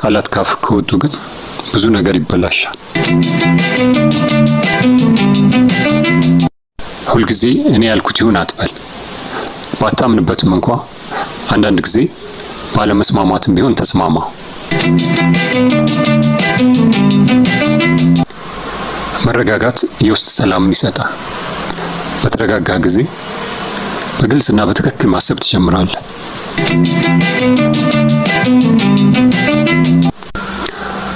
ቃላት ካፍ ከወጡ ግን ብዙ ነገር ይበላሻል። ሁልጊዜ እኔ ያልኩት ይሁን አትበል። ባታምንበትም እንኳ አንዳንድ ጊዜ ባለመስማማትም ቢሆን ተስማማ። መረጋጋት የውስጥ ሰላምን ይሰጣል። በተረጋጋ ጊዜ በግልጽና በትክክል ማሰብ ትጀምራለህ።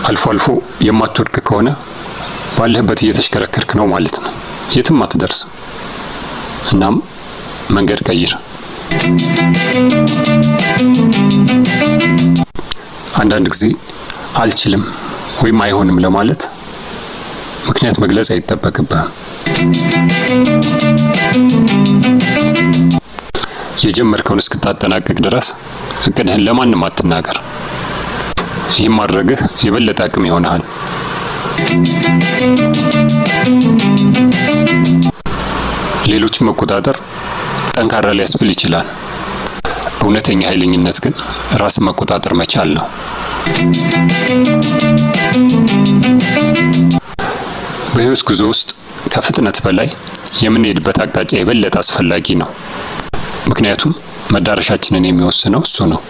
አልፎ አልፎ የማትወድቅ ከሆነ ባለህበት እየተሽከረከርክ ነው ማለት ነው። የትም አትደርስም። እናም መንገድ ቀይር። አንዳንድ ጊዜ አልችልም ወይም አይሆንም ለማለት ምክንያት መግለጽ አይጠበቅብህም። የጀመርከውን እስክታጠናቅቅ ድረስ እቅድህን ለማንም አትናገር። ይህም ማድረግህ የበለጠ አቅም ይሆናል። ሌሎችን መቆጣጠር ጠንካራ ሊያስብል ይችላል። እውነተኛ ኃይለኝነት ግን ራስን መቆጣጠር መቻል ነው። በህይወት ጉዞ ውስጥ ከፍጥነት በላይ የምንሄድበት አቅጣጫ የበለጠ አስፈላጊ ነው። ምክንያቱም መዳረሻችንን የሚወስነው እሱ ነው።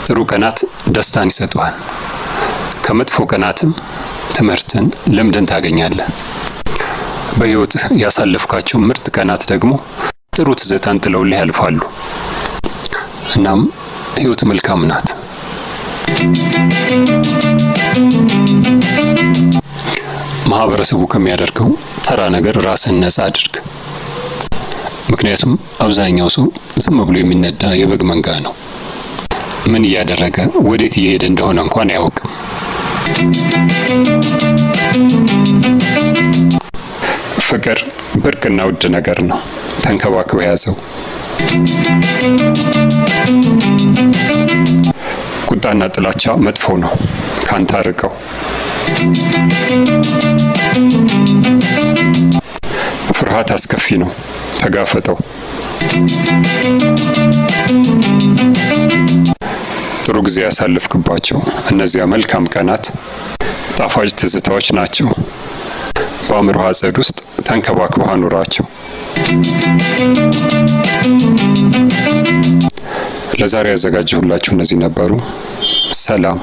ጥሩ ቀናት ደስታን ይሰጡሃል። ከመጥፎ ቀናትም ትምህርትን፣ ልምድን ታገኛለህ። በህይወትህ ያሳለፍካቸው ምርጥ ቀናት ደግሞ ጥሩ ትዝታን ጥለውልህ ያልፋሉ። እናም ህይወት መልካም ናት። ማህበረሰቡ ከሚያደርገው ተራ ነገር ራስን ነፃ አድርግ። ምክንያቱም አብዛኛው ሰው ዝም ብሎ የሚነዳ የበግ መንጋ ነው። ምን እያደረገ ወዴት እየሄደ እንደሆነ እንኳን አያውቅም። ፍቅር ብርቅና ውድ ነገር ነው። ተንከባክበው ያዘው። ቁጣና ጥላቻ መጥፎ ነው። ካንተ አርቀው። ፍርሃት አስከፊ ነው። ተጋፈጠው። ጥሩ ጊዜ ያሳለፍክባቸው እነዚያ መልካም ቀናት ጣፋጭ ትዝታዎች ናቸው። በአእምሮህ አጸድ ውስጥ ተንከባክበህ አኑራቸው። ለዛሬ ያዘጋጀሁላችሁ እነዚህ ነበሩ። ሰላም።